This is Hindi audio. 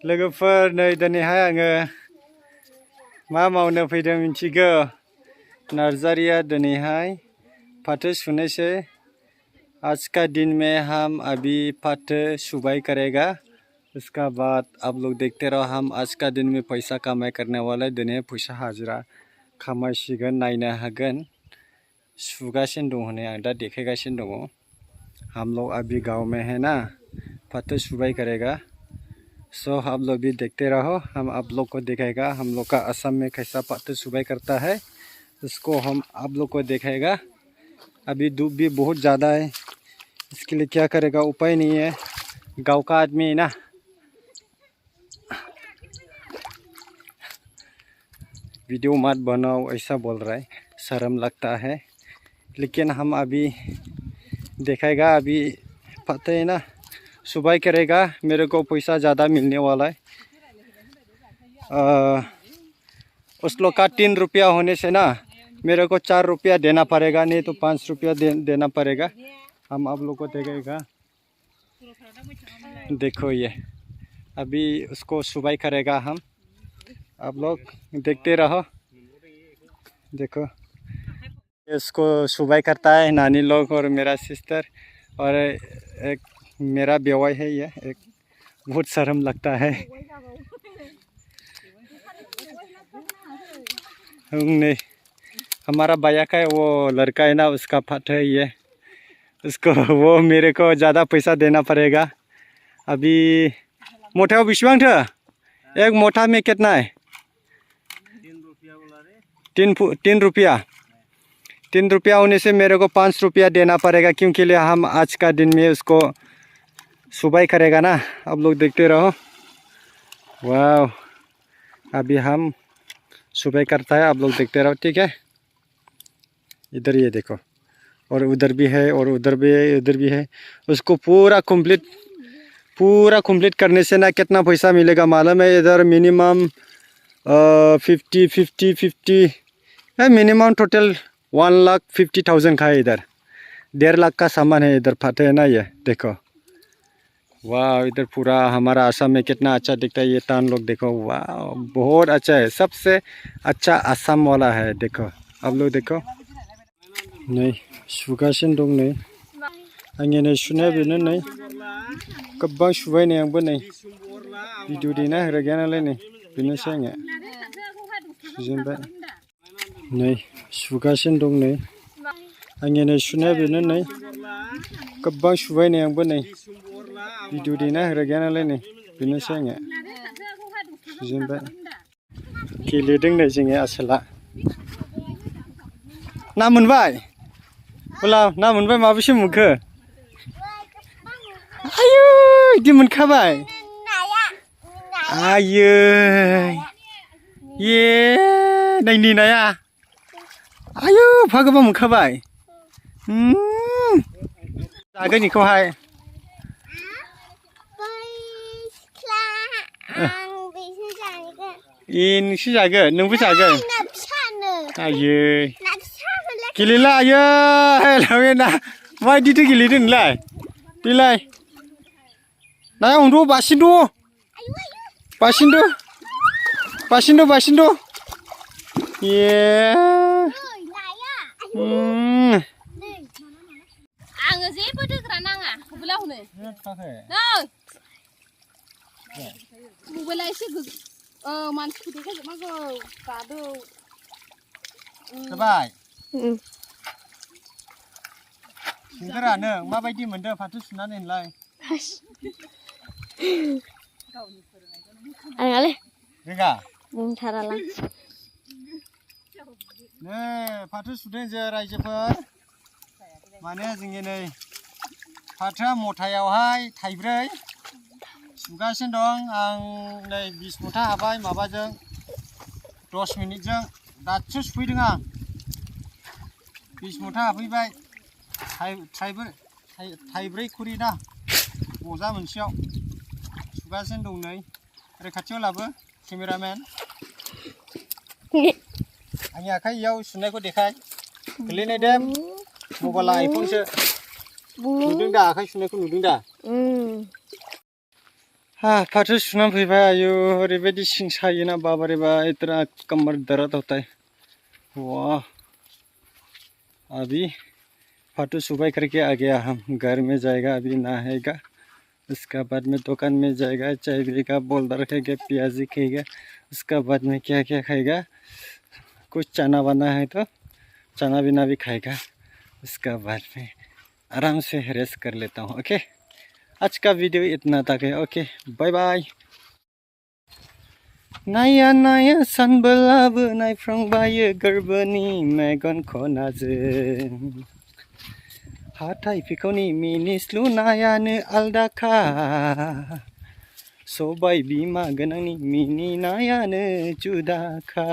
लोगोफोर नै दिनैहाय आङो मा मावनो फैदों मिथिगौ नार्जारिया दिनैहाय फाथो सुनोसै आज का दिन में हम अभी फाथो सुबाई करेगा उसका बाद आप लोग देखते रहो हम आज का दिन में पैसा कमाई करने वाले दिनै पैसा हाजिरा खामायसिगोन नायनो हागोन सुगासिनो दं होननानै आं दा देखायगासिनो दङ हम लोग अभी गांव में है ना फाथो सुबाई करेगा सो आप लोग भी देखते रहो हम आप लोग को दिखाएगा हम लोग का असम में कैसा फाथो सुबाई करता है उसको हम आप लोग को दिखाएगा। अभी धूप भी बहुत ज़्यादा है इसके लिए क्या करेगा उपाय नहीं है गांव का आदमी है ना। वीडियो मत बनाओ ऐसा बोल रहा है शर्म लगता है लेकिन हम अभी दिखाएगा अभी पता है ना सुबाई करेगा मेरे को पैसा ज़्यादा मिलने वाला है। उस लोग का 3 रुपया होने से ना मेरे को 4 रुपया देना पड़ेगा नहीं तो 5 रुपया देना पड़ेगा। हम आप लोग को देखेगा देखो ये अभी उसको सुबाई करेगा हम आप लोग देखते रहो। देखो इसको सुबाई करता है नानी लोग और मेरा सिस्टर और एक मेरा बेवाई है ये एक बहुत शर्म लगता है। नहीं हमारा भैया का है वो लड़का है ना उसका फाट है ये उसको वो मेरे को ज़्यादा पैसा देना पड़ेगा। अभी मोटा बिस्वांग था एक मोटा में कितना है 3 रुपया 3 रुपया होने से मेरे को 5 रुपया देना पड़ेगा क्योंकि लिए हम आज का दिन में उसको सुबाई करेगा ना। आप लोग देखते रहो वाह अभी हम सुबाई करता है आप लोग देखते रहो ठीक है। इधर ये देखो और उधर भी है और उधर भी है इधर भी है उसको पूरा कंप्लीट करने से ना कितना पैसा मिलेगा मालूम है। इधर मिनिमम 50 मिनिमम टोटल 1,50,000 का है इधर 1.5 लाख का सामान है इधर फाटे है ना ये देखो वाह। इधर पूरा हमारा असम में कितना अच्छा दिखता है ये तान लोग देखो वाह बहुत अच्छा है सबसे अच्छा असम वाला है देखो आप लोग देखो नहीं सुगासिनो दं नै आंनि नै सुनाया बेनो नै गोबां सुबाय नै आंबो नै भिडिअ देना होग्रा गैया नालाय नै बेनोसै आङो सुजेनबाय नै सुगासिनो दं नै आंनि नै सुनाया बेनो नै गोबां सुबाय नै आंबो नै भिडिअ देना होग्रा गैया नालाय नै बेनोसै आङो सुजेनबाय गेलेदों नै जोङो आसोला ना मोनबाय बोला ना मोनबाय माबेसे मोनखो आयु इदि मोनखाबाय आयै ये नैनि नाया आयु फा गोबां मोनखाबाय जागोन इखौहाय नोंसो जागोन नोंबो जागोन आयै गेलेला आयै लावेना माबायदिथो गेलेदों नोंलाय देलाय नाया हमद' बासिनद' ये आङो जेबो दोग्रा नाङा मबाइला हनै मबाइला एसे मानसिखौ देखायजोबनांगौ गादौ जाबाय सिंगारा नों माबायदि मोनदों फाथो सुनानै नोंलाय आंलाय रोङा बुंथारालां नै फाथो सुदों जों रायजोफोर माने जोंनि नै फाथोआ मथायावहाय 3 सुगासिनो दं आं नै 20 मुथा हाबाय माबाजों 10 मिनिटजों दासो सुफैदों आं 20 मुथा हाफैबाय थाइब्रै खुरि ना बजा मोनसेयाव सुगासिनो दं नै ओरै खाथियाव लाबो केमेरामेन आंनि आखाइयाव सुनायखौ देखाय गोलैनाय दे मबाइला आइफनसो नुदों दा आखाइ सुनायखौ नुदों दा फाथो सुनानै फैबाय आयु ओरैबायदि सिं सायोना बाबारेबा इतना कमर दर्द होता है वाह अभी फाटू सुबह करके आ गया हम घर में जाएगा अभी नहाएगा उसका बाद में दुकान में जाएगा चाय पिएगा बोल्डर खाएगा प्याजी खाएगा उसका बाद में क्या क्या खाएगा कुछ चना बना है तो चना बिना भी खाएगा उसका बाद में आराम से रेस्ट कर लेता हूँ ओके आज का वीडियो इतना तक है ओके बाय बाय नाया नाया सानबोलाबोनाय फ्रांबायो गोरबोनि मेगन खनाजों हाथाय फिखौनि मिनिस्लु नायानो आलदाखा सबाय बिमा गोनांनि मिनिनायानो जुदाखा